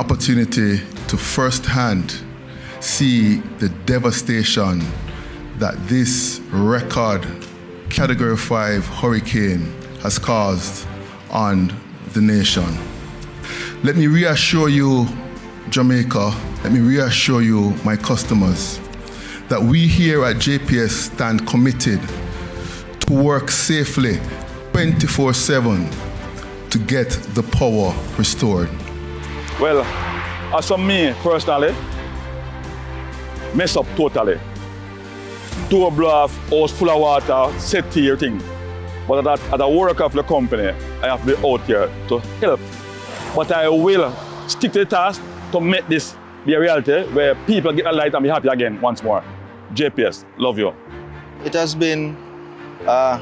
opportunity to firsthand see the devastation that this record Category 5 hurricane has caused on the nation. Let me reassure you, Jamaica, let me reassure you, my customers, that we here at JPS stand committed to work safely 24/7 to get the power restored. Well, as for me personally, mess up totally. Door blow off, house full of water, set to your thing. But as a worker of the company, I have to be out here to help. But I will stick to the task to make this be a reality where people get a light and be happy again once more. JPS, love you. It has been a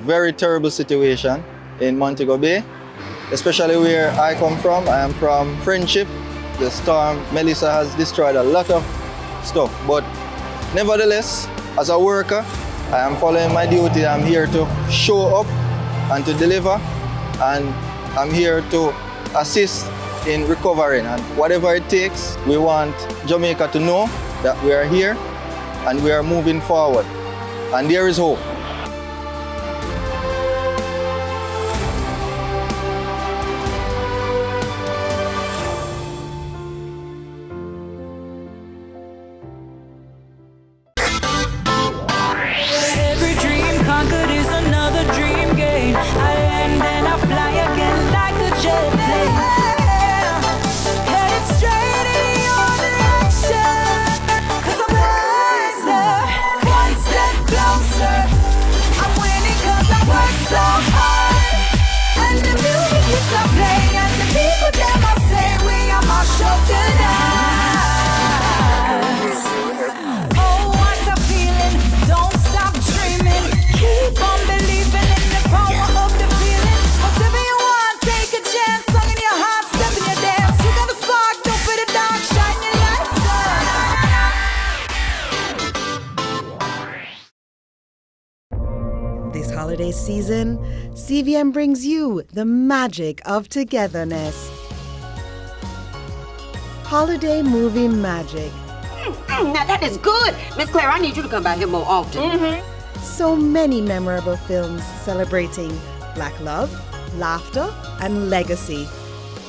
very terrible situation in Montego Bay, especially where I come from. I am from Friendship. The storm Melissa has destroyed a lot of stuff, but nevertheless, as a worker, I am following my duty. I'm here to show up and to deliver, and I'm here to assist in recovering. And whatever it takes, we want Jamaica to know that we are here and we are moving forward. And there is hope. Holiday season, CVM brings you the magic of togetherness. Holiday movie magic. Now that is good. Miss Claire, I need you to come back here more often. So many memorable films celebrating Black love, laughter, and legacy.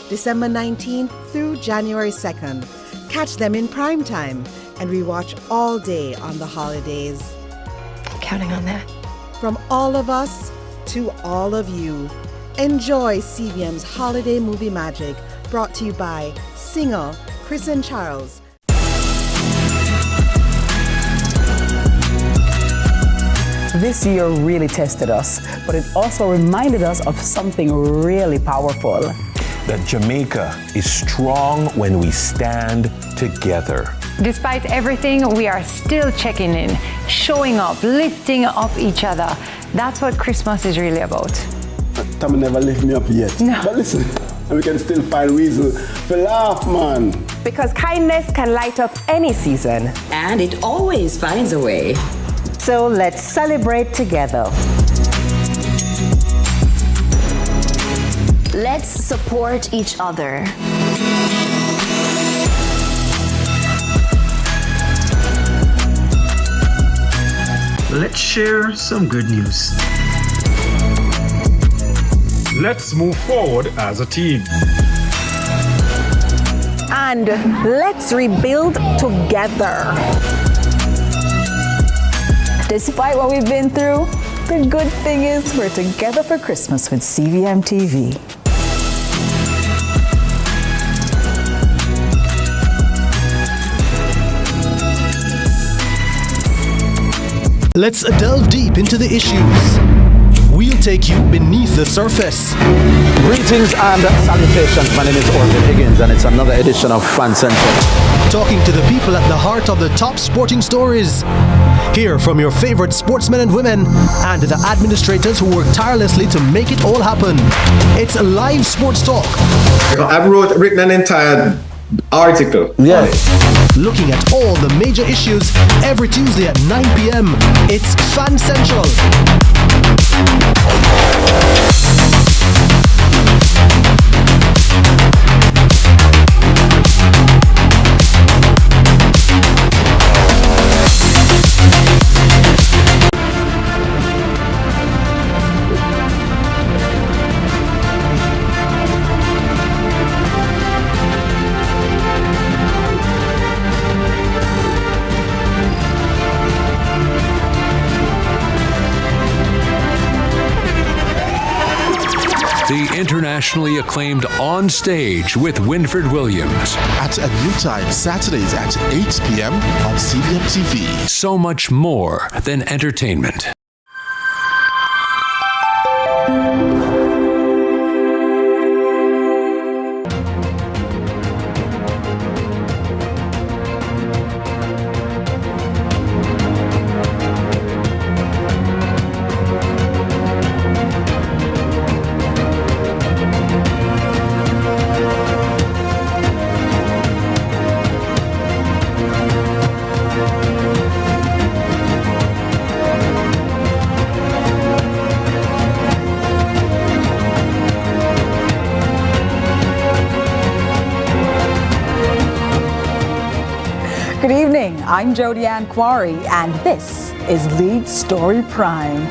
December 19th through January 2nd. Catch them in prime time and rewatch all day on the holidays. Counting on that. From all of us to all of you, enjoy CVM's Holiday Movie Magic, brought to you by singer Chris and Charles. This year really tested us, but it also reminded us of something really powerful. That Jamaica is strong when we stand together. Despite everything, we are still checking in, showing up, lifting up each other. That's what Christmas is really about. Tommy never lift me up yet. No. But listen, we can still find reason to laugh, man. Because kindness can light up any season. And it always finds a way. So let's celebrate together. Let's support each other. Let's share some good news. Let's move forward as a team. And let's rebuild together. Despite what we've been through, the good thing is we're together for Christmas with CVM TV. Let's delve deep into the issues. We'll take you beneath the surface. Greetings and salutations. My name is Orville Higgins, and it's another edition of Fan Central. Talking to the people at the heart of the top sporting stories. Hear from your favorite sportsmen and women and the administrators who work tirelessly to make it all happen. It's live sports talk. I've written an entire article. Yeah. Looking at all the major issues every Tuesday at 9 p.m. It's Fan Central. the internationally acclaimed On Stage with Winford Williams. At a new time, Saturdays at 8 p.m. on CBM TV. So much more than entertainment. Good evening, I'm Jodie Ann Quarry, and this is Lead Story Prime.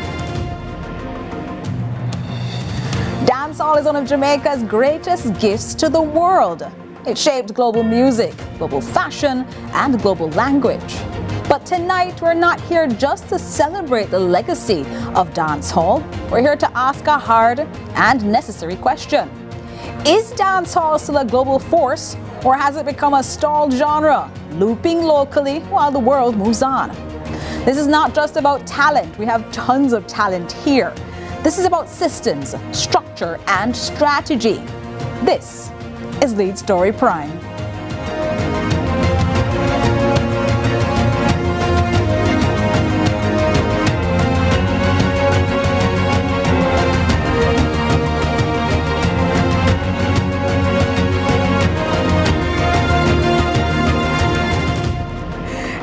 Dancehall is one of Jamaica's greatest gifts to the world. It shaped global music, global fashion, and global language. But tonight, we're not here just to celebrate the legacy of dancehall. We're here to ask a hard and necessary question. Is dancehall still a global force, or has it become a stalled genre, looping locally while the world moves on? This is not just about talent. We have tons of talent here. This is about systems, structure, and strategy. This is Lead Story Prime.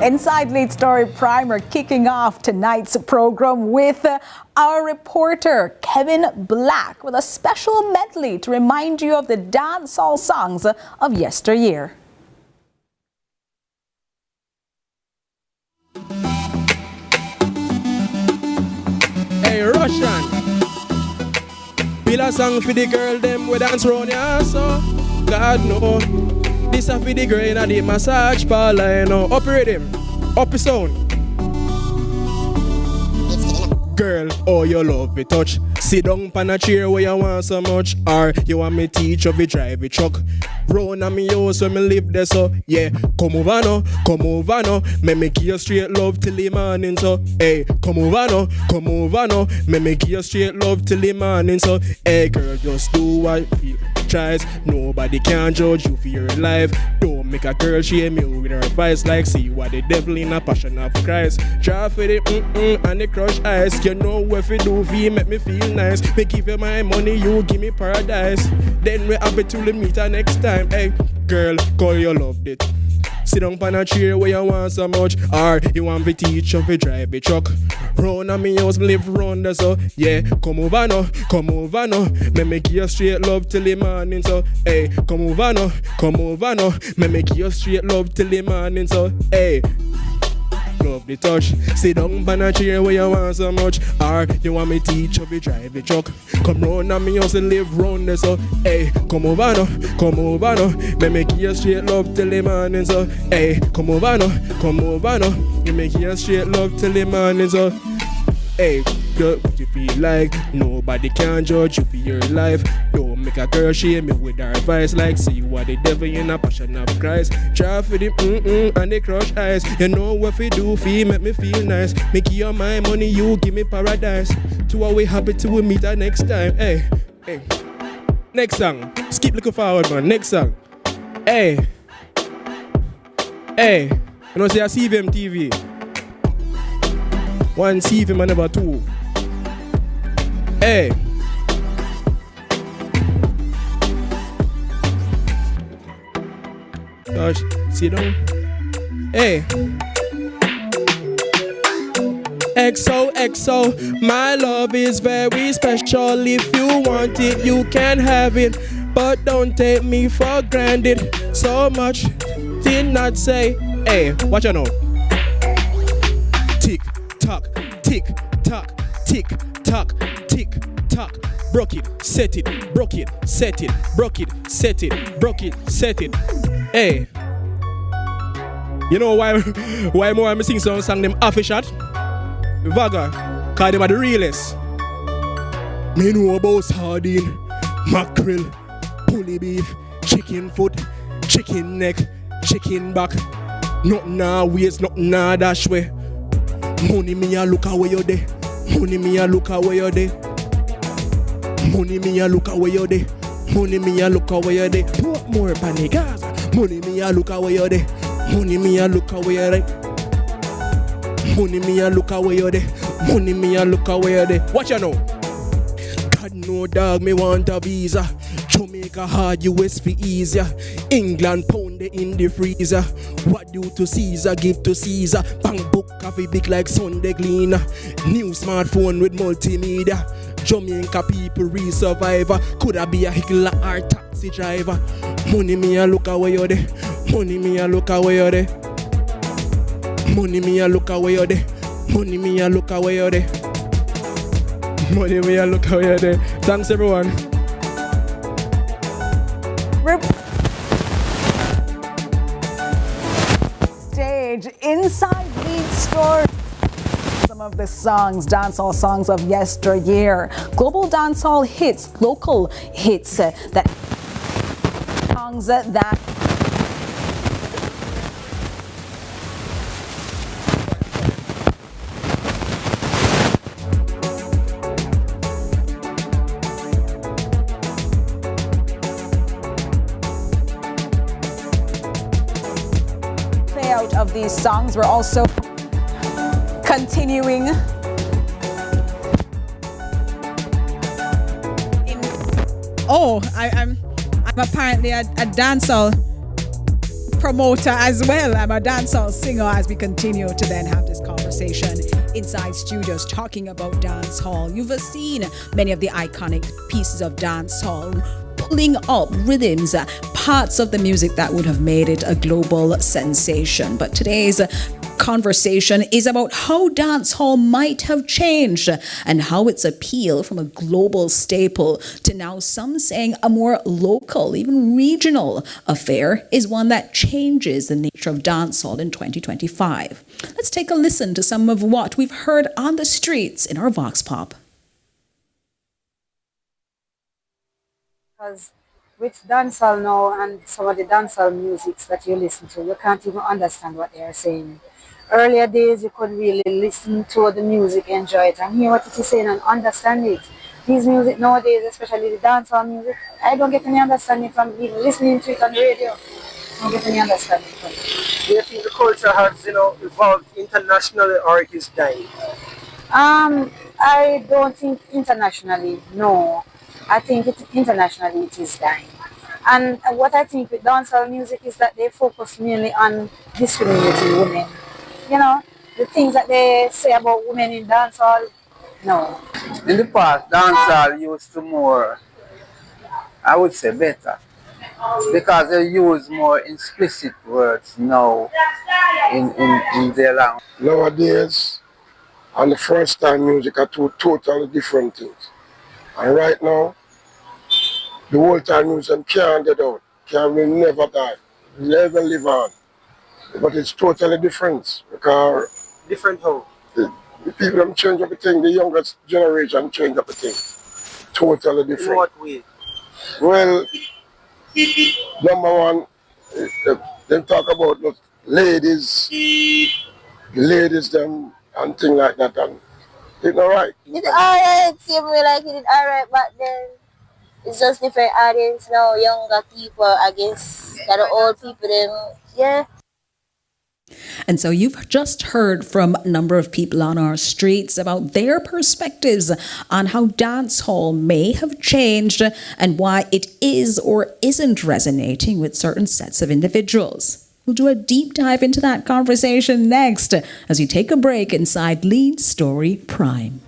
Inside Lead Story Prime, we're kicking off tonight's program with our reporter, Kevin Black, with a special medley to remind you of the dancehall songs of yesteryear. Hey, Russian, build a song for the girl, them we dance round ya, so God know. This a for the girl in the massage parlor, you know. Up the rhythm, up the sound. Girl, oh you love it touch. Sit down pan a chair where you want so much. Or you want me teach you to drive a truck. Round at me house when me live there, so yeah. Come over now, me give you straight love till the morning, so hey. Come over now, me give you straight love till the morning, so hey girl, just do what you tries. Nobody can judge you for your life. Don't make a girl shame you with her advice, like see what the devil in a passion of Christ. Try for the and the crush eyes. You know what you do for make me feel nice. Me give you my money, you give me paradise. Then we have it till we meet her next time. Hey, girl, call your love it. Sit down on a chair where you want so much. Or you want to teach you to drive a truck. Run at me house, me live round there, so yeah. Come over now. Me make you straight love till the morning, so hey. Come over now. Me make you straight love till the morning, so hey. Love the touch. Sit down on a chair where you want so much. Or you want me teach you to drive a truck. Come round at me house and live round there, so hey. Come over now. Me make you straight love till the morning, so hey. Come over now. Me make you straight love till the morning, so hey. What you feel like? Nobody can judge you for your life. Don't make a girl shame me with her advice, like see what the devil in a passion of Christ. Try for the and the crush eyes. You know what we do for make me feel nice. Make you my money, you give me paradise. To our way happy till we meet her next time. Hey. Next song. Skip looking forward, man. Next song. Hey. You know say I see them TV. One see them and number two. Hey. Gosh, sit down. Hey. XOXO, my love is very special. If you want it, you can have it. But don't take me for granted. So much did not say. Hey, watch out now. Tick tock, tick tock, tick tock, tick tock. Broke it, set it, broke it, set it, broke it, set it, broke it, set it. Hey. You know why more I'm sing some song them half a shot? Vaga, cause them are the realest. Me know about sardine. mackerel, pulley beef, chicken foot, chicken neck, chicken back. Nothing nah waste, nothing nah dash way. Money me a look away you there. Money me a look away you there. Money me a look away you there. Money me a look away you there. Put more panic gas. Money me a look away you there. Money me a look away you there. Money me a look away you there. Money me a look away you there. Watch you know. God no dog me want a visa. Jamaica hard, US for easier. England pound in the freezer. What due to Caesar, give to Caesar. Bank book coffee big like Sunday cleaner. New smartphone with multimedia. Jamaica people re-survivor. Coulda be a hickler or taxi driver. Money me a look away you there. Money me a look away you there. Money me a look away you there. Money me a look away you there. Money me a look away you there. Thanks everyone. Stage inside lead story. Some of the songs, dancehall songs of yesteryear, global dancehall hits, local hits, that songs that. Of these songs, we're also continuing I'm apparently a dancehall promoter as well. I'm a dancehall singer as we continue to then have this conversation inside studios talking about dancehall. You've seen many of the iconic pieces of dancehall pulling up rhythms, parts of the music that would have made it a global sensation. But today's conversation is about how dancehall might have changed and how its appeal from a global staple to now some saying a more local, even regional affair is one that changes the nature of dancehall in 2025. Let's take a listen to some of what we've heard on the streets in our Vox Pop. Because with dancehall now and some of the dancehall musics that you listen to, you can't even understand what they are saying. Earlier days, you could really listen to the music, enjoy it, and hear what it is saying and understand it. These music nowadays, especially the dancehall music, I don't get any understanding from even listening to it on the radio. I don't get any understanding from it. Do you think the culture has, evolved internationally or it is dying? I don't think internationally, no. I think internationally it is dying. And what I think with dancehall music is that they focus mainly on discriminating women. The things that they say about women in dancehall, no. In the past, dancehall used to more, I would say better, because they use more explicit words now in their language. Nowadays, and the first time music are two totally different things. And right now, the whole time music can't get out, will never die, never live on. But it's totally different because different how? The people them change everything, the youngest generation change everything. Totally different. In what way? Well, number one, they talk about the ladies them and things like that, and it's not right. It's alright, same way like it did alright back then. It's just different audience now, younger people against the old people them, yeah. And so you've just heard from a number of people on our streets about their perspectives on how dancehall may have changed and why it is or isn't resonating with certain sets of individuals. We'll do a deep dive into that conversation next as we take a break inside Lead Story Prime.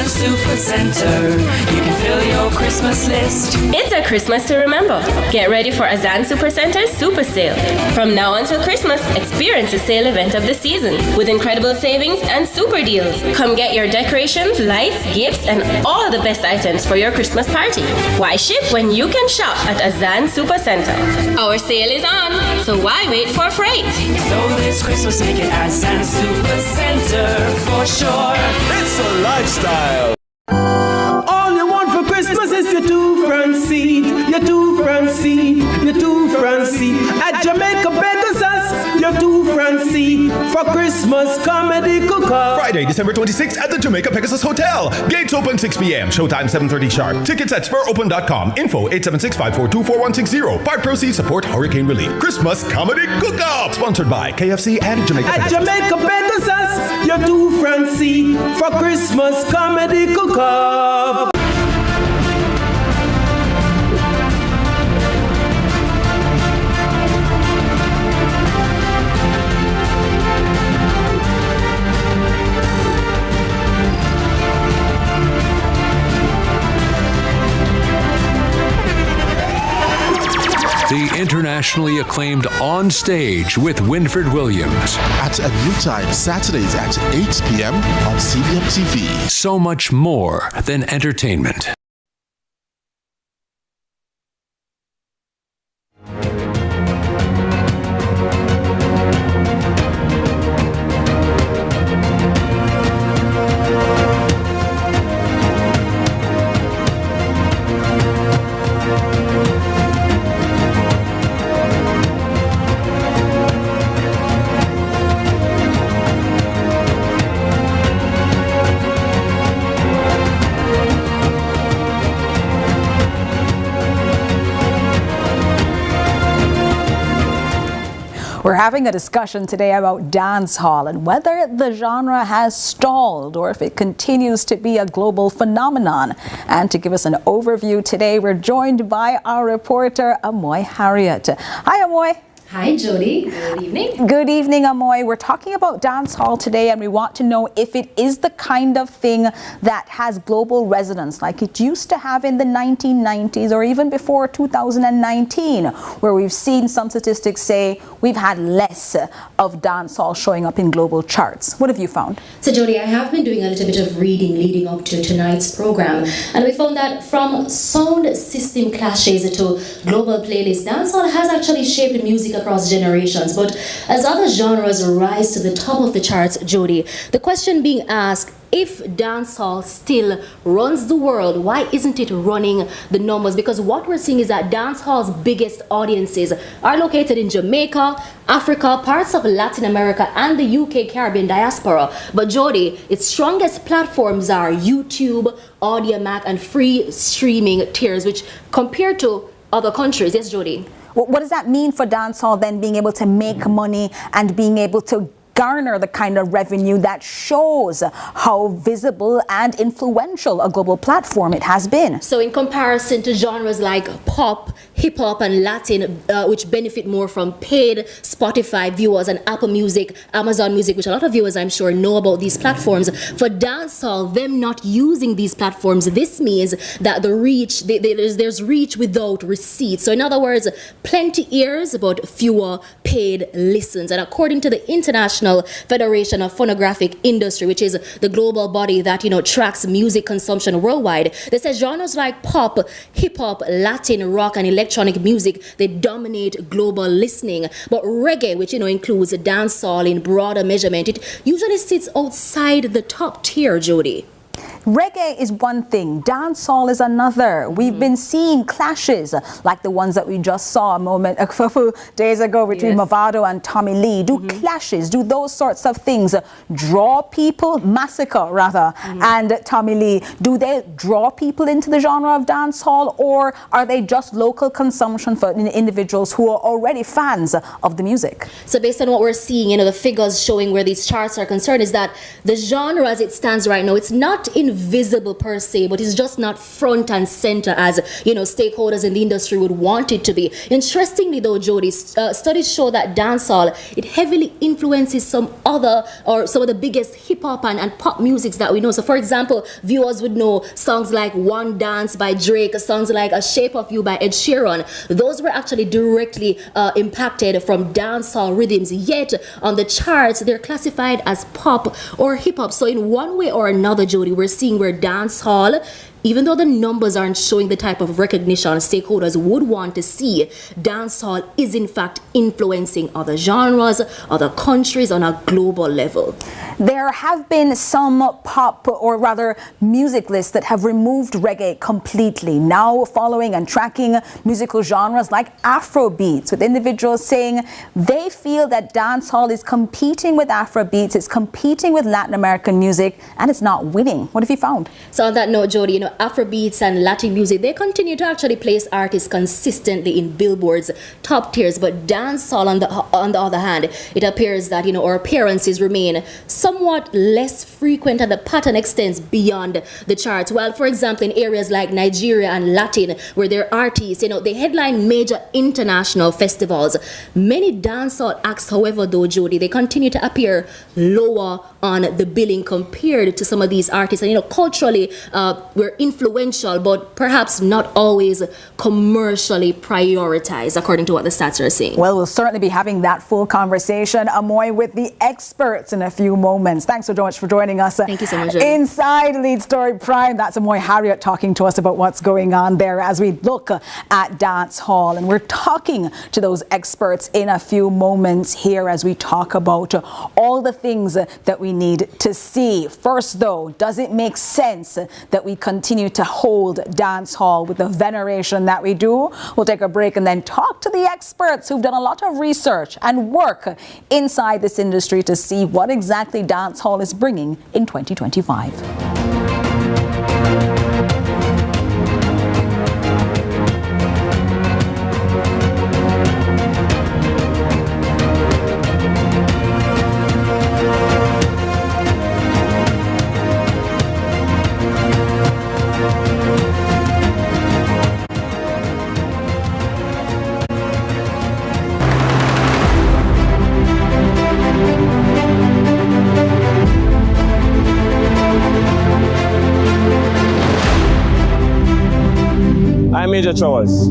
Supercenter. You can fill your Christmas list. It's a Christmas to remember. Get ready for Azan Supercenter's Super Sale. From now until Christmas, experience the sale event of the season with incredible savings and super deals. Come get your decorations, lights, gifts, and all the best items for your Christmas party. Why ship when you can shop at Azan Supercenter? Our sale is on, so why wait for freight? So this Christmas, make it Azan Supercenter for sure. It's a lifestyle. All you want for Christmas is your two front seat, your two front seat, your two front seat. At Jamaica Pegasus, your two front seat for Christmas comedy cook-off. Friday, December 26th at the Jamaica Pegasus Hotel. Gates open 6 p.m. Showtime 7:30 sharp. Tickets at SpurOpen.com. Info 876-542-4160. Part proceeds support hurricane relief. Christmas comedy cook-off. Sponsored by KFC and Jamaica At Pegasus. Jamaica Pegasus, your two front seat for Christmas comedy cook-off. The internationally acclaimed On Stage with Winfred Williams. At a new time, Saturdays at 8 p.m. on CVM TV. So much more than entertainment. We're having a discussion today about dancehall and whether the genre has stalled or if it continues to be a global phenomenon. And to give us an overview today, we're joined by our reporter, Amoy Harriet. Hi, Amoy. Hi, Jody. Good evening. Good evening, Amoy. We're talking about dancehall today, and we want to know if it is the kind of thing that has global resonance like it used to have in the 1990s or even before 2019, where we've seen some statistics say we've had less of dancehall showing up in global charts. What have you found? So, Jody, I have been doing a little bit of reading leading up to tonight's program, and we found that from sound system clashes to global playlists, dancehall has actually shaped the music across generations. But as other genres rise to the top of the charts, Jody, the question being asked, if dancehall still runs the world, why isn't it running the numbers? Because what we're seeing is that dancehall's biggest audiences are located in Jamaica, Africa, parts of Latin America, and the UK Caribbean diaspora. But Jody, its strongest platforms are YouTube, Audiomack, and free streaming tiers, which compared to other countries. Yes, Jody? What does that mean for dancehall then being able to make money and being able to garner the kind of revenue that shows how visible and influential a global platform it has been? So in comparison to genres like pop, hip-hop, and Latin, which benefit more from paid Spotify viewers and Apple Music, Amazon Music, which a lot of viewers I'm sure know about these platforms, for dancehall, them not using these platforms, this means that the reach, there's reach without receipts. So in other words, plenty ears but fewer paid listens. And according to the International Federation of Phonographic Industry, which is the global body that tracks music consumption worldwide, they say genres like pop, hip-hop, Latin, rock, and electronic music, they dominate global listening. But reggae, which includes dancehall in broader measurement, it usually sits outside the top tier, Jody. Reggae is one thing, dancehall is another. We've been seeing clashes like the ones that we just saw a couple days ago between Mavado and Tommy Lee. Do clashes, do those sorts of things draw people, Massacre rather, and Tommy Lee, do they draw people into the genre of dancehall, or are they just local consumption for individuals who are already fans of the music? So based on what we're seeing, the figures showing where these charts are concerned is that the genre as it stands right now, it's not in invisible per se, but it's just not front and center as, you know, stakeholders in the industry would want it to be. Interestingly though, Jody, studies show that dancehall, it heavily influences some of the biggest hip hop and pop musics that we know. So for example, viewers would know songs like One Dance by Drake, songs like A Shape of You by Ed Sheeran. Those were actually directly impacted from dancehall rhythms, yet on the charts they're classified as pop or hip hop. So in one way or another, Jody, we're seeing where dancehall, even though the numbers aren't showing the type of recognition stakeholders would want to see, dancehall is in fact influencing other genres, other countries on a global level. There have been some pop, or rather music lists, that have removed reggae completely, now following and tracking musical genres like Afrobeats, with individuals saying they feel that dancehall is competing with Afrobeats, it's competing with Latin American music, and it's not winning. What have you found? So on that note, Jody, you know, Afrobeats and Latin music, they continue to actually place artists consistently in Billboard's top tiers, but dancehall on the other hand, it appears that, you know, our appearances remain somewhat less frequent and the pattern extends beyond the charts. While, for example, in areas like Nigeria and Latin, where their artists, you know, they headline major international festivals, many dancehall acts, however, though, Jody, they continue to appear lower on the billing compared to some of these artists. And, you know, culturally, we're influential, but perhaps not always commercially prioritized, according to what the stats are saying. Well, we'll certainly be having that full conversation, Amoy, with the experts in a few moments. Thanks so much for joining us. Thank you so much, Jody. Inside Lead Story Prime, that's Amoy Harriet talking to us about what's going on there as we look at dance hall. And we're talking to those experts in a few moments here as we talk about all the things that we need to see. First, though, does it make sense that we continue to hold dance hall with the veneration that we do? We'll take a break and then talk to the experts who've done a lot of research and work inside this industry to see what exactly dance hall is bringing in 2025. I'm Major Chowers.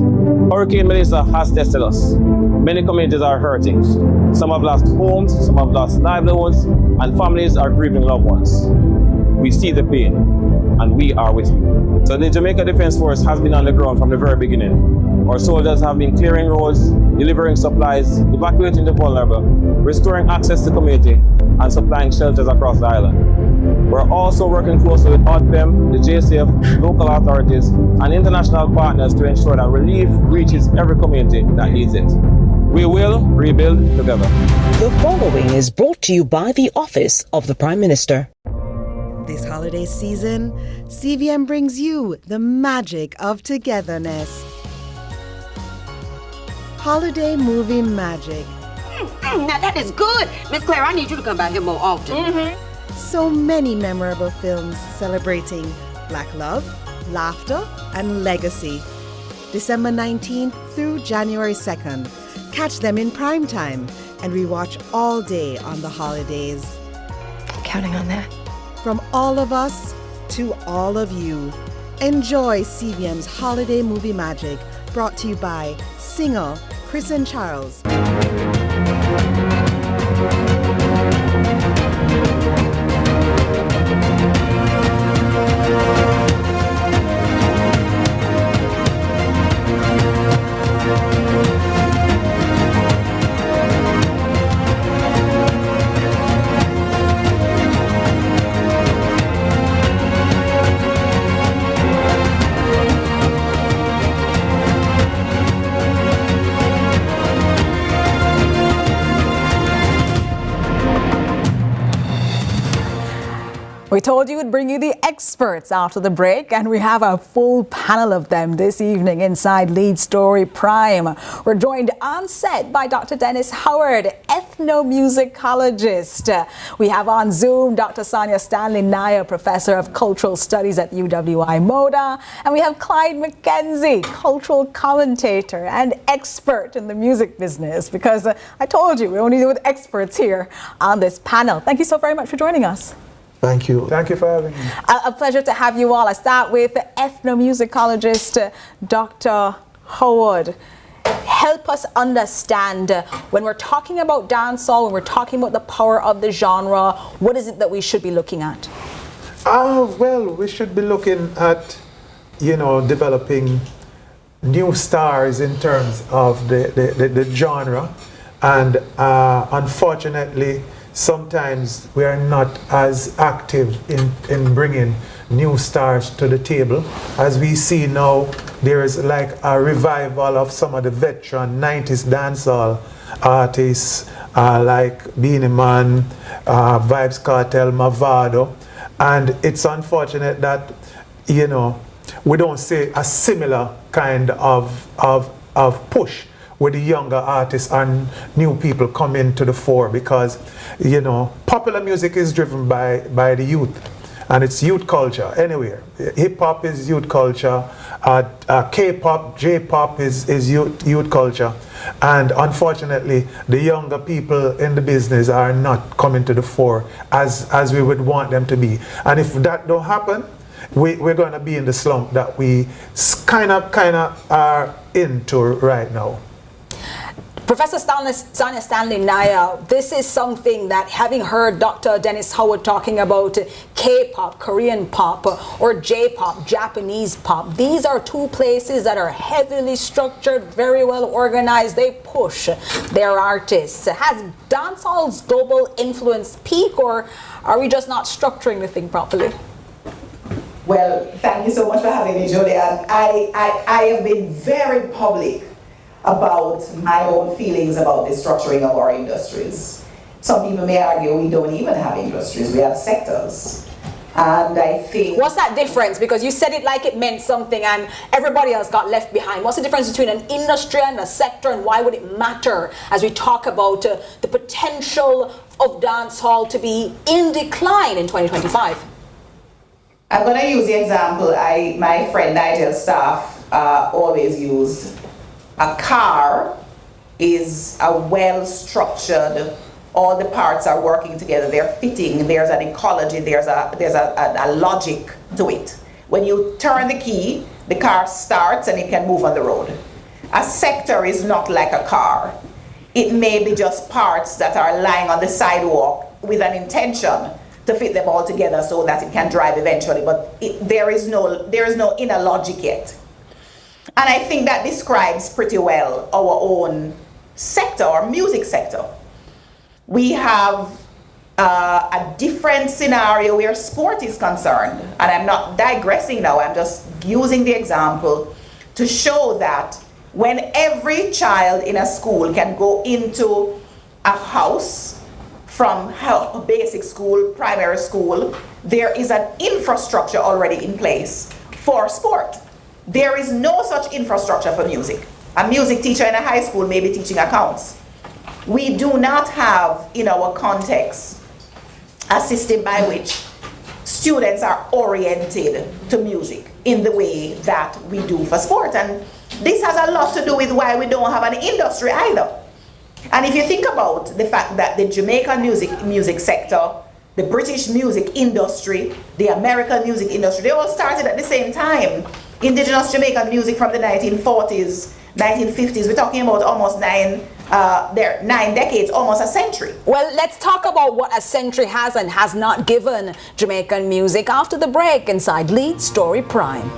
Hurricane Melissa has tested us. Many communities are hurting. Some have lost homes, some have lost livelihoods, and families are grieving loved ones. We see the pain, and we are with you. So the Jamaica Defence Force has been on the ground from the very beginning. Our soldiers have been clearing roads, delivering supplies, evacuating the vulnerable, restoring access to community, and supplying shelters across the island. We're also working closely with ODPEM, the JCF, local authorities, and international partners to ensure that relief reaches every community that needs it. We will rebuild together. The following is brought to you by the Office of the Prime Minister. This holiday season, CVM brings you the magic of togetherness. Holiday movie magic. Now that is good. Miss Claire, I need you to come back here more often. So many memorable films celebrating Black love, laughter, and legacy. December 19th through January 2nd. Catch them in prime time and rewatch all day on the holidays. I'm counting on that. From all of us to all of you, enjoy CVM's Holiday Movie Magic, brought to you by singer Chris and Charles. We told you we'd bring you the experts after the break, and we have a full panel of them this evening inside Lead Story Prime. We're joined on set by Dr. Dennis Howard, ethnomusicologist. We have on Zoom Dr. Sonia Stanley Naya, Professor of Cultural Studies at UWI Moda. And we have Clyde McKenzie, cultural commentator and expert in the music business, because I told you we only deal with experts here on this panel. Thank you so very much for joining us. Thank you. Thank you for having me. A pleasure to have you all. I start with ethnomusicologist Dr. Howard. Help us understand, when we're talking about dancehall, when we're talking about the power of the genre, what is it that we should be looking at? Well, we should be looking at, developing new stars in terms of the genre. And unfortunately, sometimes we are not as active in bringing new stars to the table. As we see now, there is like a revival of some of the veteran 90s dancehall artists like Beanie Man, Vybz Kartel, Mavado. And it's unfortunate that, we don't see a similar kind of push where the younger artists and new people come into the fore, because popular music is driven by the youth, and it's youth culture anywhere. Hip-hop is youth culture, K-pop, J-pop is youth culture, and unfortunately the younger people in the business are not coming to the fore as we would want them to be. And if that don't happen, we're going to be in the slump that we kind of are into right now. Professor Sonia Stanley Naya, this is something that, having heard Dr. Dennis Howard talking about K-pop, Korean pop, or J-pop, Japanese pop, these are two places that are heavily structured, very well organized. They push their artists. Has dancehall's global influence peaked, or are we just not structuring the thing properly? Well, thank you so much for having me, Julia. I have been very public about my own feelings about the structuring of our industries. Some people may argue we don't even have industries, we have sectors. And I think... What's that difference? Because you said it like it meant something and everybody else got left behind. What's the difference between an industry and a sector, and why would it matter as we talk about the potential of dancehall to be in decline in 2025? I'm going to use the example my friend Nigel Staff always used. A car is a well-structured, all the parts are working together, they're fitting, there's an ecology, there's a logic to it. When you turn the key, the car starts and it can move on the road. A sector is not like a car. It may be just parts that are lying on the sidewalk with an intention to fit them all together so that it can drive eventually, but there is no inner logic yet. And I think that describes pretty well our own sector, our music sector. We have a different scenario where sport is concerned. And I'm not digressing now, I'm just using the example to show that when every child in a school can go into a house, from basic school, primary school, there is an infrastructure already in place for sport. There is no such infrastructure for music. A music teacher in a high school may be teaching accounts. We do not have in our context a system by which students are oriented to music in the way that we do for sport. And this has a lot to do with why we don't have an industry either. And if you think about the fact that the Jamaican music sector, the British music industry, the American music industry, they all started at the same time. Indigenous Jamaican music from the 1940s, 1950s, we're talking about almost 9 decades, almost a century. Well, let's talk about what a century has and has not given Jamaican music after the break inside Lead Story Prime.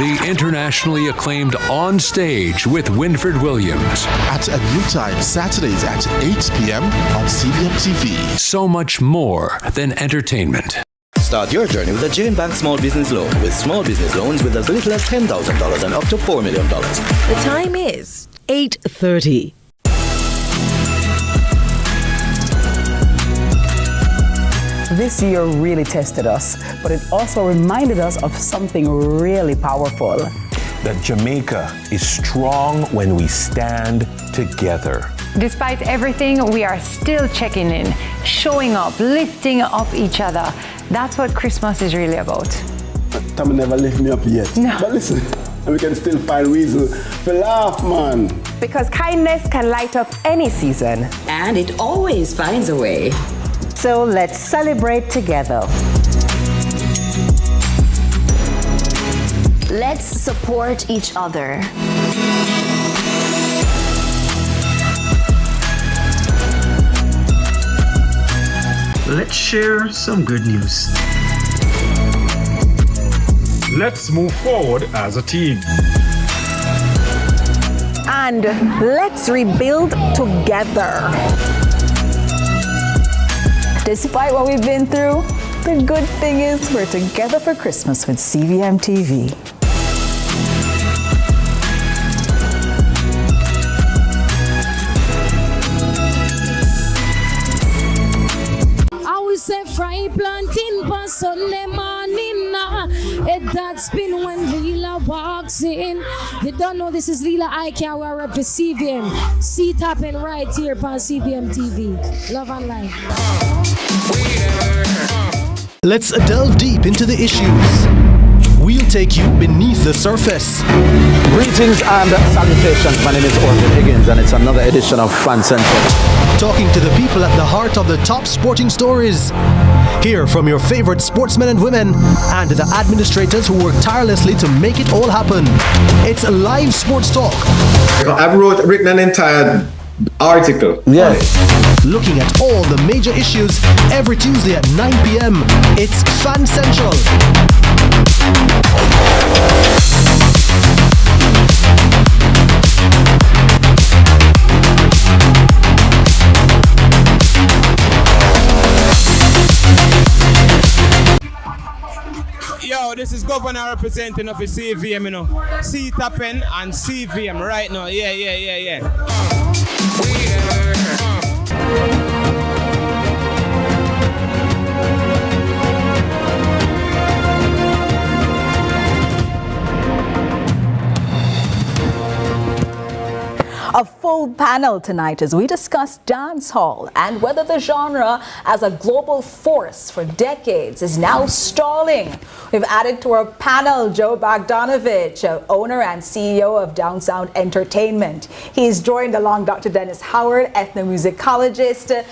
the internationally acclaimed On Stage with Winfred Williams. At a new time, Saturdays at 8 p.m. on CVM TV. So much more than entertainment. Start your journey with a Jane Bank Small Business Loan with small business loans with as little as $10,000 and up to $4 million. The time is 8:30. This year really tested us, but it also reminded us of something really powerful. That Jamaica is strong when we stand together. Despite everything, we are still checking in, showing up, lifting up each other. That's what Christmas is really about. Tommy never lift me up yet. No. But listen, we can still find reason to laugh, man. Because kindness can light up any season. And it always finds a way. So let's celebrate together. Let's support each other. Let's share some good news. Let's move forward as a team. And let's rebuild together. Despite what we've been through, the good thing is we're together for Christmas with CVM TV. I will say fry planting for Sunday morning. That's been when Lila walks in. You don't know this is Lila Ike, we are up for CVM. See tapping right here on CVM TV. Love and life. Let's delve deep into the issues. We'll take you beneath the surface. Greetings and salutations. My name is Orville Higgins and it's another edition of Fan Central. Talking to the people at the heart of the top sporting stories. Hear from your favorite sportsmen and women and the administrators who work tirelessly to make it all happen. It's live sports talk. I've written an entire article. Yeah. Looking at all the major issues every Tuesday at 9 p.m. It's Fan Central. Yo, this is Governor representing of the CVM, you know. C-Tappen and CVM right now. Yeah. A full panel tonight as we discuss dancehall and whether the genre as a global force for decades is now stalling. We've added to our panel Joe Bogdanovich, owner and CEO of Down Sound Entertainment. He's joined along Dr. Dennis Howard, ethnomusicologist,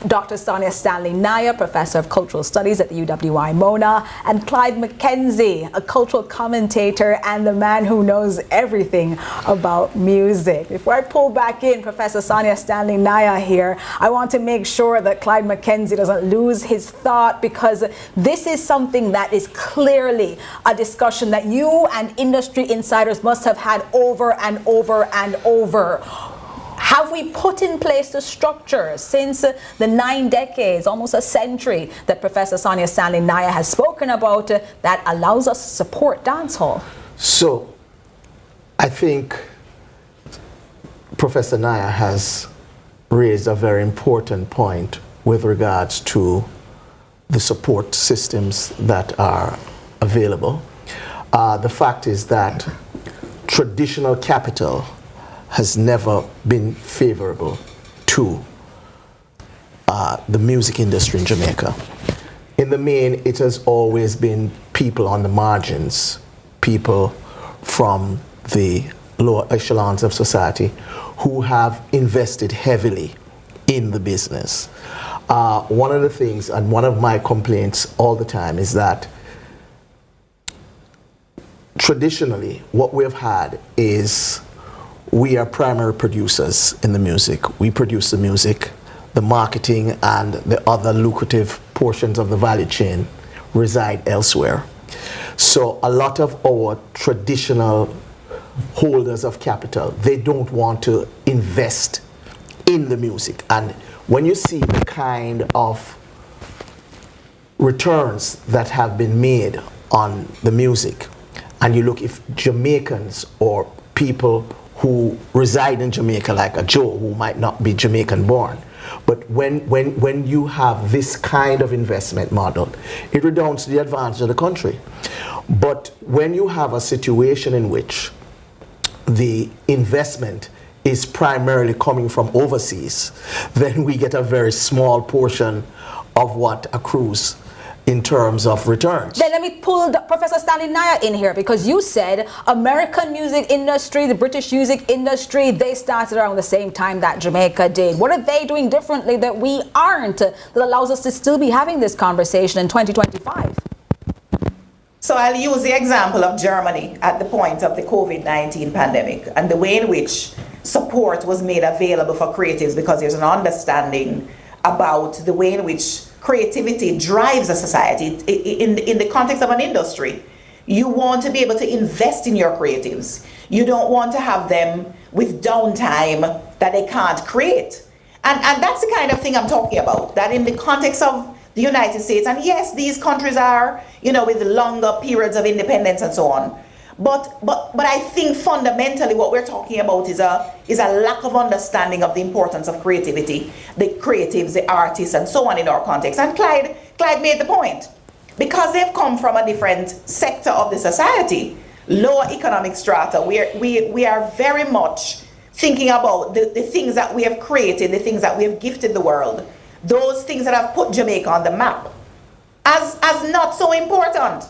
Dr. Sonia Stanley Naya, Professor of Cultural Studies at the UWI Mona, and Clyde McKenzie, a cultural commentator and the man who knows everything about music. Before I pull back in Professor Sonia Stanley Naya here, I want to make sure that Clyde McKenzie doesn't lose his thought, because this is something that is clearly a discussion that you and industry insiders must have had over and over and over. Have we put in place the structure since the 9 decades, almost a century, that Professor Sonia Stanley Naya has spoken about that allows us to support dancehall? So, I think Professor Naya has raised a very important point with regards to the support systems that are available. The fact is that traditional capital has never been favorable to the music industry in Jamaica. In the main, it has always been people on the margins, people from the lower echelons of society who have invested heavily in the business. One of the things, and one of my complaints all the time, is that traditionally what we've had is we are primary producers in the music. We produce the music, the marketing and the other lucrative portions of the value chain reside elsewhere. So a lot of our traditional holders of capital, they don't want to invest in the music. And when you see the kind of returns that have been made on the music, and you look if Jamaicans or people who reside in Jamaica, like a Joe who might not be Jamaican born, but when you have this kind of investment model, it redounds to the advantage of the country. But when you have a situation in which the investment is primarily coming from overseas, then we get a very small portion of what accrues in terms of returns. Then let me pull Professor Stanley Nair in here, because you said American music industry, the British music industry, they started around the same time that Jamaica did. What are they doing differently that we aren't, that allows us to still be having this conversation in 2025? So I'll use the example of Germany at the point of the COVID-19 pandemic and the way in which support was made available for creatives, because there's an understanding about the way in which creativity drives a society. In the context of an industry, you want to be able to invest in your creatives. You don't want to have them with downtime that they can't create. And that's the kind of thing I'm talking about, that in the context of the United States, and yes, these countries are, with longer periods of independence and so on. But I think fundamentally what we're talking about is a lack of understanding of the importance of creativity, the creatives, the artists, and so on in our context. And Clyde made the point. Because they've come from a different sector of the society, lower economic strata, we are very much thinking about the things that we have created, the things that we have gifted the world, those things that have put Jamaica on the map as not so important.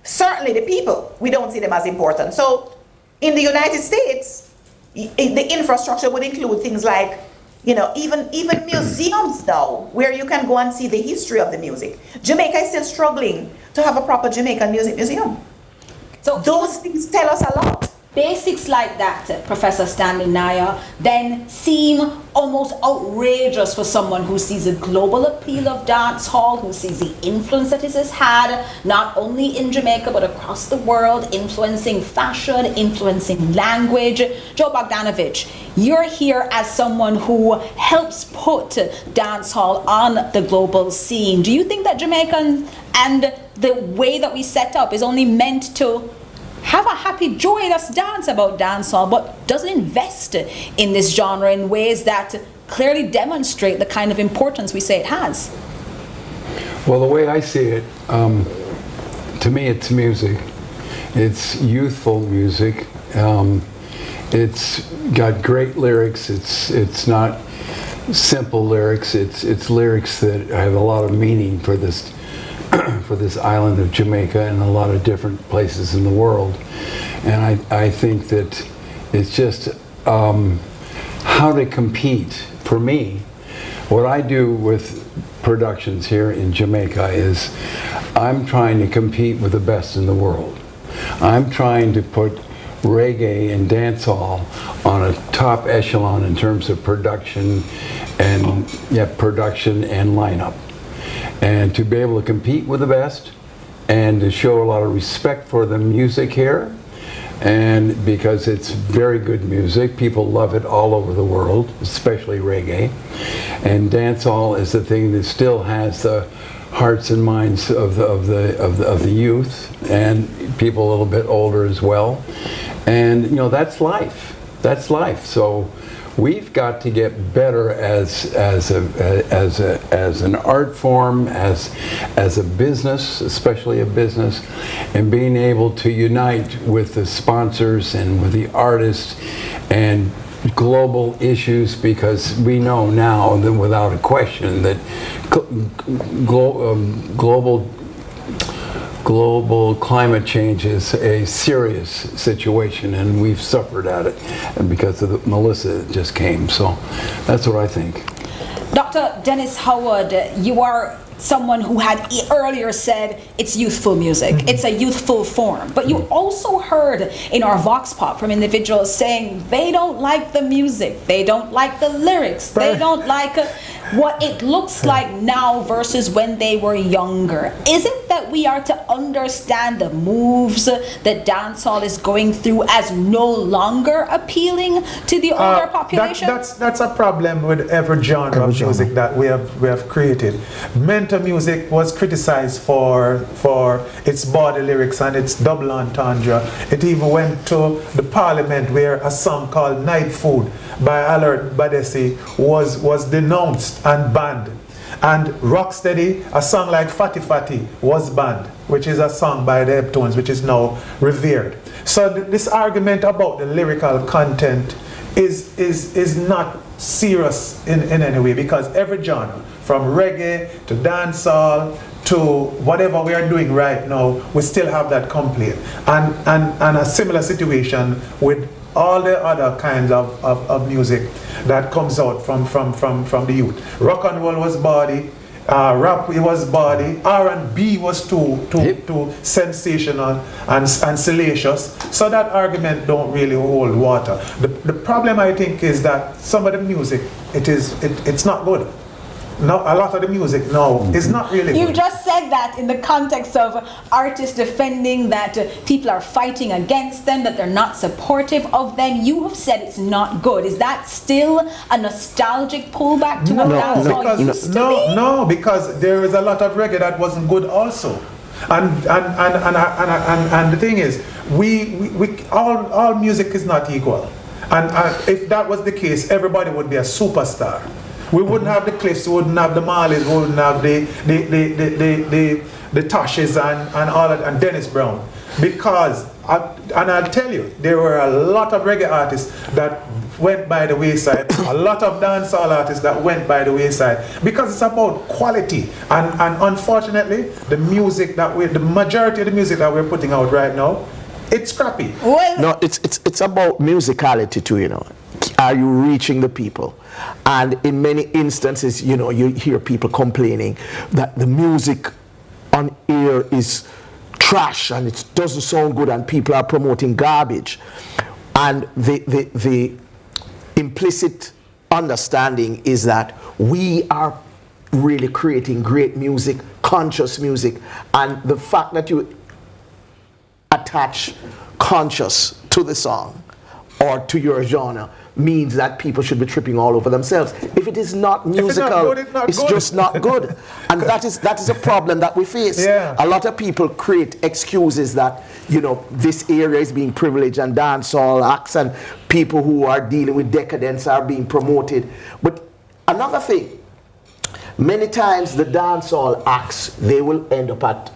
Certainly the people, we don't see them as important. So in the United States, the infrastructure would include things like, even museums now, where you can go and see the history of the music. Jamaica is still struggling to have a proper Jamaican music museum. So those things tell us a lot. Basics like that, Professor Stanley Nair, then seem almost outrageous for someone who sees the global appeal of dancehall, who sees the influence that it has had, not only in Jamaica, but across the world, influencing fashion, influencing language. Joe Bogdanovich, you're here as someone who helps put dancehall on the global scene. Do you think that Jamaican and the way that we set up is only meant to have a happy, joyous dance about dancehall, but doesn't invest in this genre in ways that clearly demonstrate the kind of importance we say it has? Well, the way I see it, to me it's music. It's youthful music. It's got great lyrics. It's not simple lyrics. It's lyrics that have a lot of meaning for this island of Jamaica and a lot of different places in the world. And I think that it's just how to compete. For me, what I do with productions here in Jamaica is I'm trying to compete with the best in the world. I'm trying to put reggae and dancehall on a top echelon in terms of production and lineup. And to be able to compete with the best and to show a lot of respect for the music here, and because it's very good music, people love it all over the world, especially reggae. And dancehall is the thing that still has the hearts and minds of the youth and people a little bit older as well. And that's life. That's life. So we've got to get better as an art form, as a business, especially a business, and being able to unite with the sponsors and with the artists and global issues, because we know now that without a question that global climate change is a serious situation, and we've suffered at it, and because of Melissa just came. So that's what I think. Dr. Dennis Howard, you are someone who had earlier said it's youthful music, it's a youthful form. But you also heard in our Vox Pop from individuals saying they don't like the music, they don't like the lyrics, they don't like what it looks like now versus when they were younger. Is it that we are to understand the moves that dancehall is going through as no longer appealing to the older population? That's a problem with every genre of music that we have created. Mental music was criticized for its body lyrics and its double entendre. It even went to the parliament where a song called Night Food by Allard Badesi was denounced and banned. And Rocksteady, a song like Fatty Fatty, was banned, which is a song by the Heptones, which is now revered. So this argument about the lyrical content is not serious in any way, because every genre, from reggae to dancehall to whatever we are doing right now, we still have that complaint. And a similar situation with all the other kinds of music that comes out from the youth. Rock and roll was body, rap was body, R&B was too sensational and salacious. So that argument don't really hold water. The problem, I think, is that some of the music, it's not good. No, a lot of the music now is not really You good. just said that in the context of artists defending that people are fighting against them, that they're not supportive of them. You have said it's not good. Is that still a nostalgic pullback to what dancehall used to be? No, because there is a lot of reggae that wasn't good also. And the thing is, all music is not equal. And if that was the case, everybody would be a superstar. We wouldn't have the Cliffs, we wouldn't have the Marleys, we wouldn't have the Tashes and all that, and Dennis Brown. Because, and I'll tell you, there were a lot of reggae artists that went by the wayside, a lot of dancehall artists that went by the wayside, because it's about quality. And unfortunately, the majority of the music that we're putting out right now, it's crappy. No, it's about musicality too, you know. Are you reaching the people? And in many instances, you know, you hear people complaining that the music on air is trash and it doesn't sound good and people are promoting garbage. And the implicit understanding is that we are really creating great music, conscious music, and the fact that you attach conscious to the song or to your genre means that people should be tripping all over themselves. If it is not musical, it's just not good. And that is a problem that we face. Yeah. A lot of people create excuses that, you know, this area is being privileged and dancehall acts and people who are dealing with decadence are being promoted. But another thing, many times the dancehall acts, they will end up at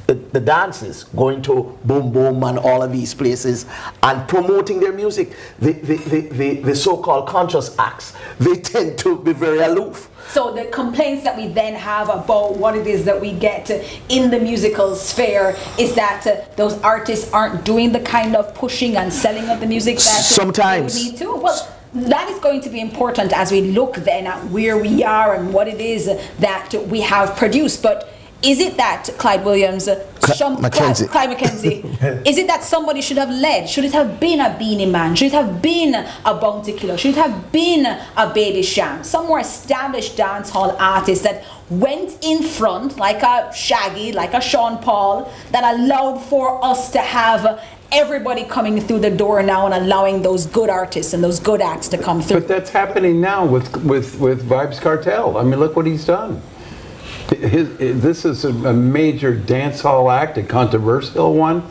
the dances, going to Boom Boom and all of these places and promoting their music. The so-called conscious acts, they tend to be very aloof. So the complaints that we then have about what it is that we get in the musical sphere is that those artists aren't doing the kind of pushing and selling of the music that sometimes they would need to. Well, that is going to be important as we look then at where we are and what it is that we have produced. But is it that Clyde Williams, Clyde McKenzie, is it that somebody should have led? Should it have been a Beanie Man? Should it have been a Bounty Killer? Should it have been a Baby Sham? Some more established dancehall artists that went in front, like a Shaggy, like a Sean Paul, that allowed for us to have everybody coming through the door now and allowing those good artists and those good acts to come through. But that's happening now with Vybz Kartel. I mean, look what he's done. This is a major dancehall act, a controversial one,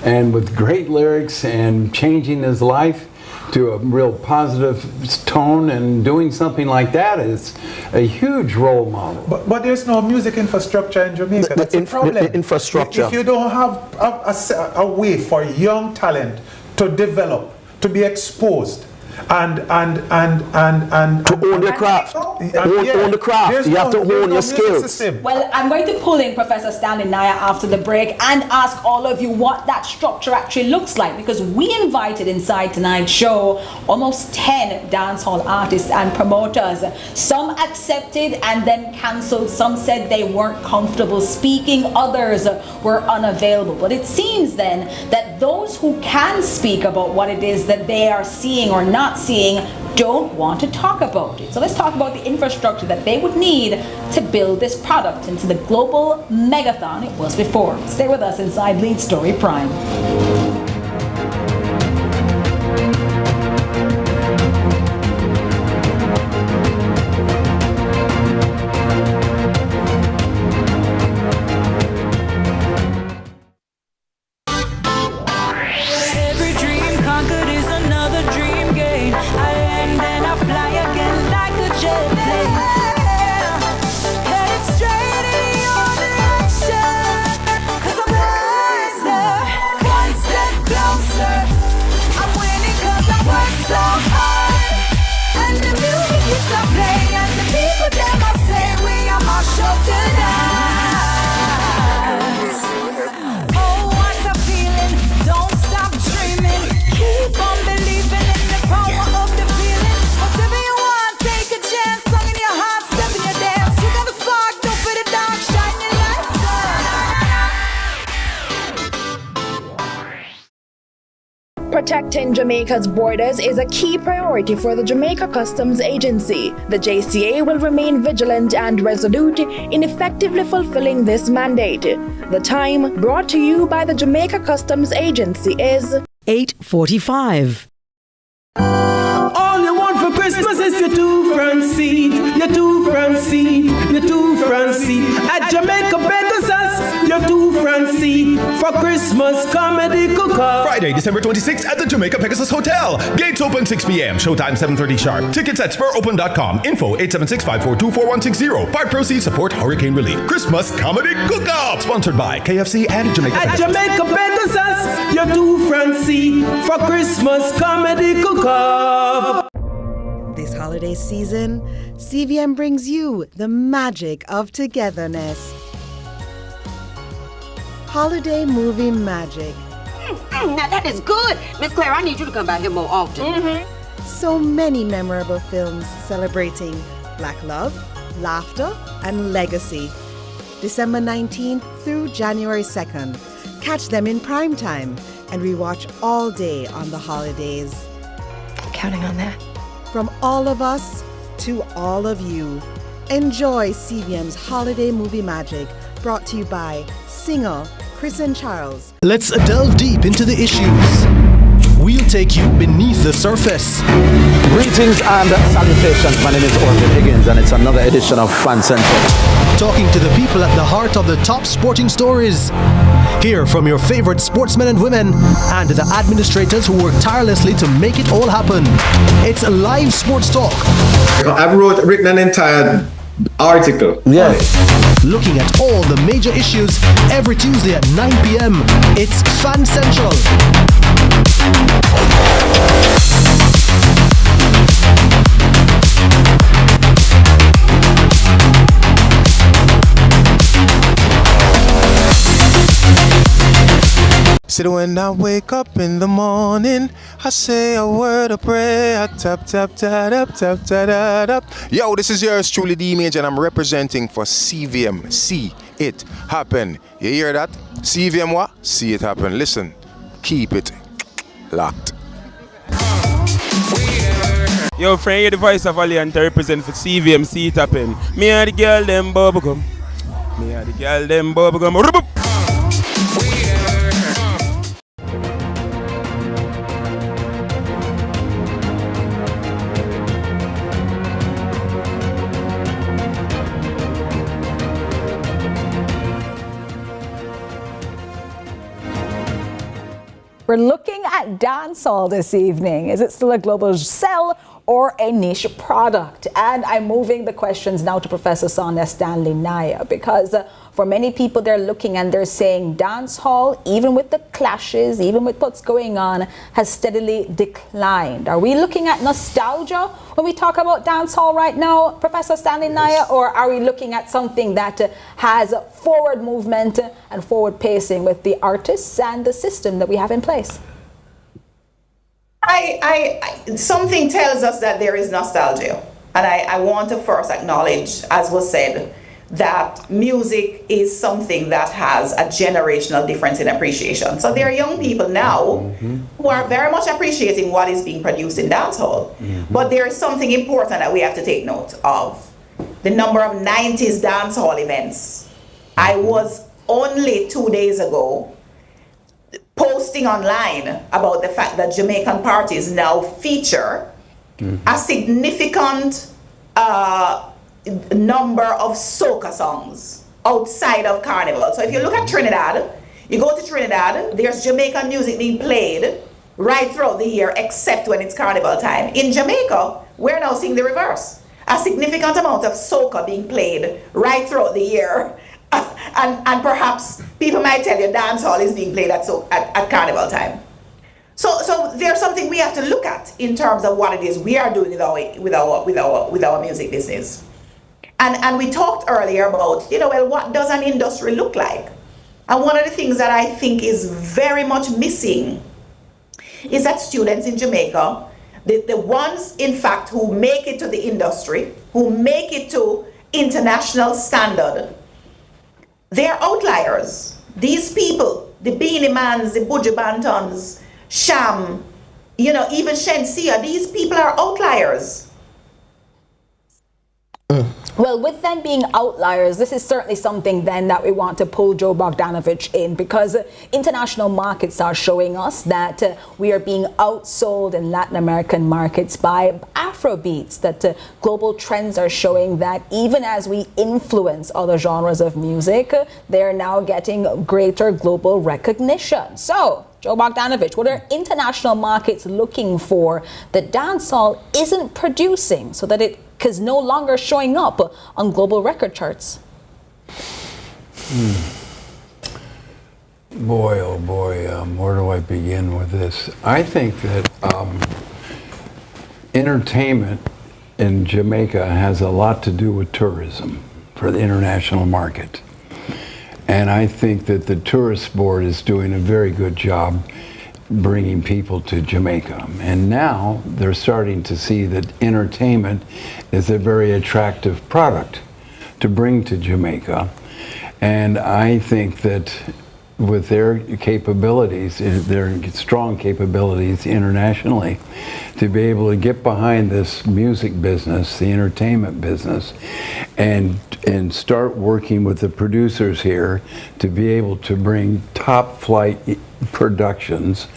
and with great lyrics and changing his life to a real positive tone, and doing something like that is a huge role model. But there's no music infrastructure in Jamaica. That's the problem. Infrastructure. If you don't have a way for young talent to develop, to be exposed, and to own your craft. Own the craft. You have to own your skills. Well, I'm going to pull in Professor Stanley Naya after the break and ask all of you what that structure actually looks like, because we invited inside tonight's show almost 10 dancehall artists and promoters. Some accepted and then cancelled. Some said they weren't comfortable speaking. Others were unavailable. But it seems then that those who can speak about what it is that they are seeing or not seeing don't want to talk about it. So let's talk about the infrastructure that they would need to build this product into the global megathon it was before. Stay with us inside Lead Story Prime. Protecting Jamaica's borders is a key priority for the Jamaica Customs Agency. The JCA will remain vigilant and resolute in effectively fulfilling this mandate. The time brought to you by the Jamaica Customs Agency is 8:45. All you want for Christmas is your two-front seat, your two-front seat, your two-front seat. At Jamaica Pegasus, your two-front seat for Christmas comedy cook-off. Friday, December 26th at the Jamaica Pegasus Hotel. Gates open 6 p.m. Showtime 7:30 sharp. Tickets at SpurOpen.com. Info 876-542-4160. Part proceeds support hurricane relief. Christmas comedy cook-off. Sponsored by KFC and Jamaica At Pegasus. Jamaica Pegasus, your two-front seat for Christmas comedy cook-off. This holiday season, CVM brings you the magic of togetherness. Holiday movie magic. Now that is good. Miss Claire, I need you to come back here more often. So many memorable films celebrating Black love, laughter, and legacy. December 19th through January 2nd. Catch them in prime time and rewatch all day on the holidays. Counting on that. From all of us to all of you, enjoy CVM's Holiday Movie Magic, brought to you by singer Chris and Charles. Let's delve deep into the issues. We'll take you beneath the surface. Greetings and salutations. My name is Orville Higgins, and it's another edition of Fan Central. Talking to the people at the heart of the top sporting stories. Hear from your favorite sportsmen and women and the administrators who work tirelessly to make it all happen. It's live sports talk. I've written an entire article. Yeah. Looking at all the major issues every Tuesday at 9 p.m. It's Fan Central. Said when I wake up in the morning, I say a word of prayer. Tap, tap, tap, tap, tap, tap, tap. Yo, this is yours truly, D Major, and I'm representing for CVM. See it happen. You hear that? CVM what? See it happen. Listen, keep it locked. Yo, friend, you're the voice of Alliant to represent for CVM. See it happen. Me and the girl, them bubblegum. Me and the girl, them bubblegum. We're looking at dancehall this evening. Is it still a global sell or a niche product? And I'm moving the questions now to Professor Sonia Stanley Naya, because for many people, they're looking and they're saying dancehall, even with the clashes, even with what's going on, has steadily declined. Are we looking at nostalgia when we talk about dancehall right now, Professor Stanley Naya, or are we looking at something that has forward movement and forward pacing with the artists and the system that we have in place? Something tells us that there is nostalgia. And I want to first acknowledge, as was said, that music is something that has a generational difference in appreciation. So there are young people now who are very much appreciating what is being produced in dancehall. But there is something important that we have to take note of. The number of 90s dancehall events. I was only 2 days ago posting online about the fact that Jamaican parties now feature a significant number of soca songs outside of Carnival. So if you look at Trinidad, you go to Trinidad, there's Jamaican music being played right throughout the year except when it's Carnival time. In Jamaica, we're now seeing the reverse. A significant amount of soca being played right throughout the year. And perhaps people might tell you dancehall is being played at Carnival time. So there's something we have to look at in terms of what it is we are doing with our music business. And we talked earlier about, well, what does an industry look like? And one of the things that I think is very much missing is that students in Jamaica, the ones, in fact, who make it to the industry, who make it to international standard, they're outliers. These people, the Beanie Mans, the Buju Bantons, Sham, even Shensia, these people are outliers. Well, with them being outliers, this is certainly something then that we want to pull Joe Bogdanovich in, because international markets are showing us that we are being outsold in Latin American markets by Afrobeats, that global trends are showing that even as we influence other genres of music, they're now getting greater global recognition. So, Joe Bogdanovich, what are international markets looking for that dancehall isn't producing so that it is no longer showing up on global record charts? Boy, oh boy, where do I begin with this? I think that entertainment in Jamaica has a lot to do with tourism for the international market. And I think that the tourist board is doing a very good job bringing people to Jamaica. And now they're starting to see that entertainment is a very attractive product to bring to Jamaica. And I think that with their capabilities, their strong capabilities internationally, to be able to get behind this music business, the entertainment business, and start working with the producers here to be able to bring top flight productions,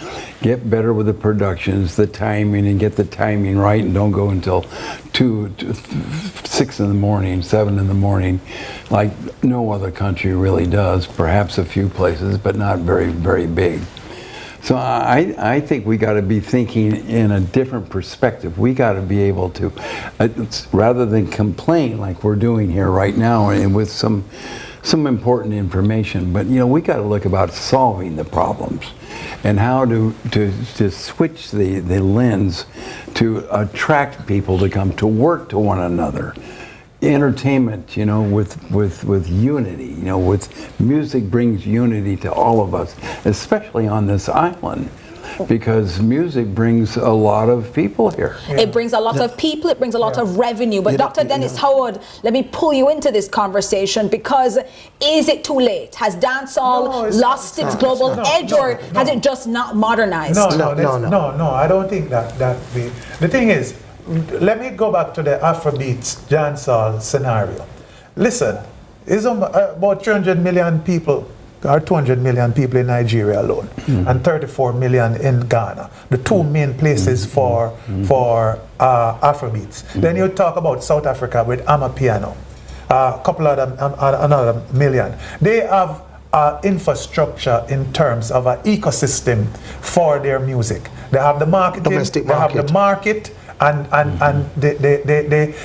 get better with the productions, the timing, and get the timing right, and don't go until 6 in the morning, 7 in the morning, like no other country really does. Perhaps a few places, but not very, very big. So I think we got to be thinking in a different perspective. We got to be able to, rather than complain like we're doing here right now, and with some important information, but we got to look about solving the problems and how to switch the lens to attract people to come to work to one another. Entertainment, with unity, with music brings unity to all of us, especially on this island, because music brings a lot of people here. It brings a lot of people, it brings a lot of revenue. But Dr. Dennis Howard, let me pull you into this conversation, because is it too late? Has dancehall lost its global edge, or has it just not modernized? No, I don't think that the thing is, let me go back to the Afrobeats dancehall scenario. Listen, it's about 300 million people, or 200 million people in Nigeria alone, and 34 million in Ghana, the two main places for Afrobeats. Then you talk about South Africa with Amapiano, a couple of them, another million. They have infrastructure in terms of an ecosystem for their music. They have the marketing, they have the market, and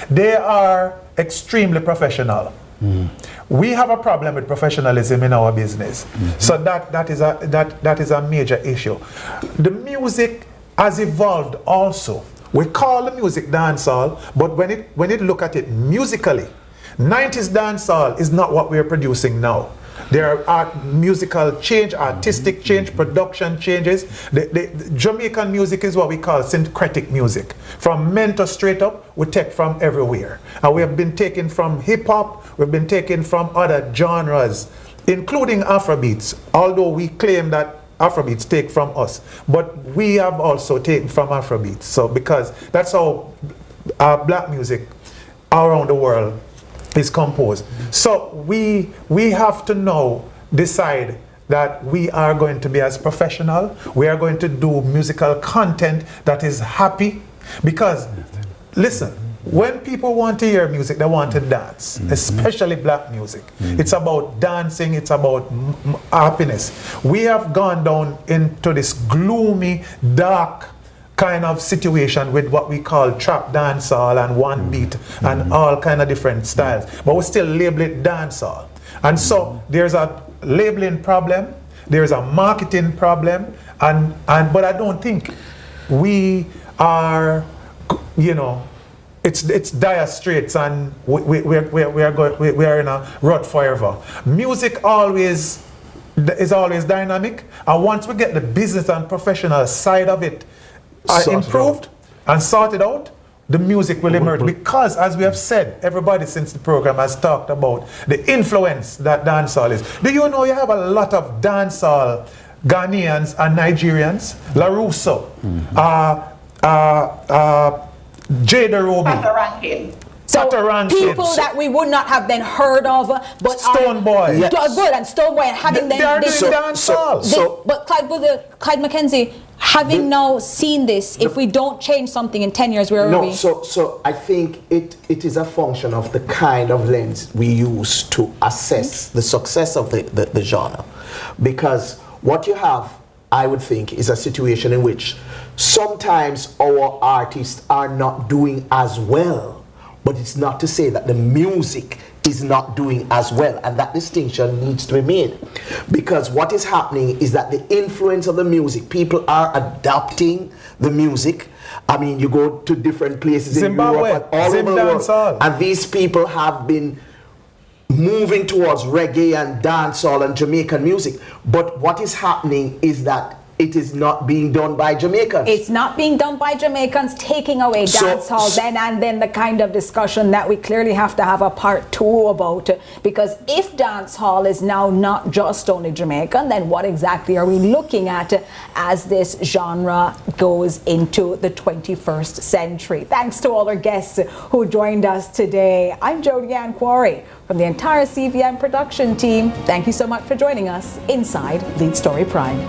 they are extremely professional. We have a problem with professionalism in our business, so that is a major issue. The music has evolved also. We call the music dancehall, but when it look at it musically, 90s dancehall is not what we are producing now. There are musical change, artistic change, production changes. The Jamaican music is what we call syncretic music. From men to straight up, we take from everywhere. And we have been taken from hip hop, we've been taken from other genres, including Afrobeats, although we claim that Afrobeats take from us. But we have also taken from Afrobeats. So because that's how black music around the world is composed. So we have to now decide that we are going to be as professional. We are going to do musical content that is happy. Because, listen, when people want to hear music, they want to dance, especially black music. It's about dancing, it's about happiness. We have gone down into this gloomy, dark kind of situation with what we call trap dancehall and one beat and all kind of different styles, but we still label it dancehall. And so there's a labeling problem, there's a marketing problem, but I don't think we are, you know, it's dire straits and we are in a rut forever. Music is always dynamic, and once we get the business and professional side of it improved and sorted out, the music will emerge. Because, as we have said, everybody since the program has talked about the influence that dancehall is. Do you know you have a lot of dancehall Ghanaians and Nigerians? La Russo, Jada Roby, So people that we would not have then heard of, but Stonebwoy, good, and Stonebwoy, and having they are doing dancehall. But Clyde Mackenzie, having now seen this, if we don't change something in 10 years, where are we? So I think it is a function of the kind of lens we use to assess the success of the genre. Because what you have, I would think, is a situation in which sometimes our artists are not doing as well. But it's not to say that the music is not doing as well, and that distinction needs to be made. Because what is happening is that the influence of the music, people are adopting the music. I mean, you go to different places in Europe and all over the world, and these people have been moving towards reggae and dancehall and Jamaican music. But what is happening is that it is not being done by Jamaicans. It's not being done by Jamaicans, taking away dancehall then, and then the kind of discussion that we clearly have to have a part 2 about. Because if dancehall is now not just only Jamaican, then what exactly are we looking at as this genre goes into the 21st century? Thanks to all our guests who joined us today. I'm Jody Ann Quarry from the entire CVM production team. Thank you so much for joining us inside Lead Story Prime.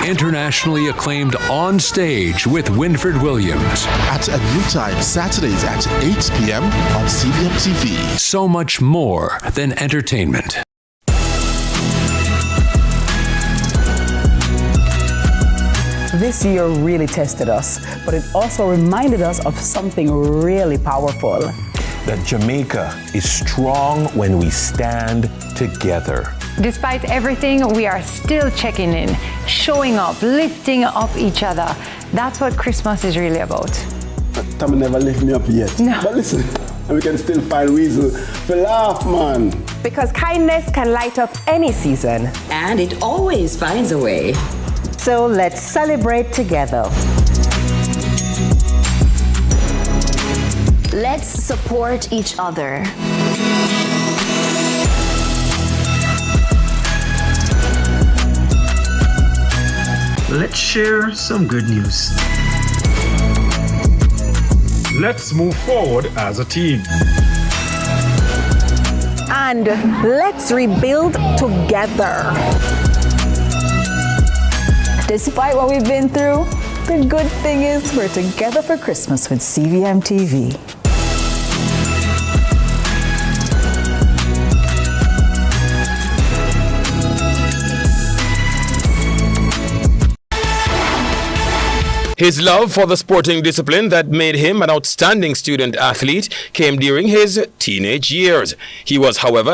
Internationally acclaimed On Stage with Winfred Williams. At a new time, Saturdays at 8 p.m. on CVM TV. So much more than entertainment. This year really tested us, but it also reminded us of something really powerful. That Jamaica is strong when we stand together. Despite everything, we are still checking in, showing up, lifting up each other. That's what Christmas is really about. Tommy never lift me up yet. No. But listen, we can still find reason to laugh, man. Because kindness can light up any season. And it always finds a way. So let's celebrate together. Let's support each other. Let's share some good news. Let's move forward as a team. And let's rebuild together. Despite what we've been through, the good thing is we're together for Christmas with CVM TV. His love for the sporting discipline that made him an outstanding student athlete came during his teenage years. He was, however,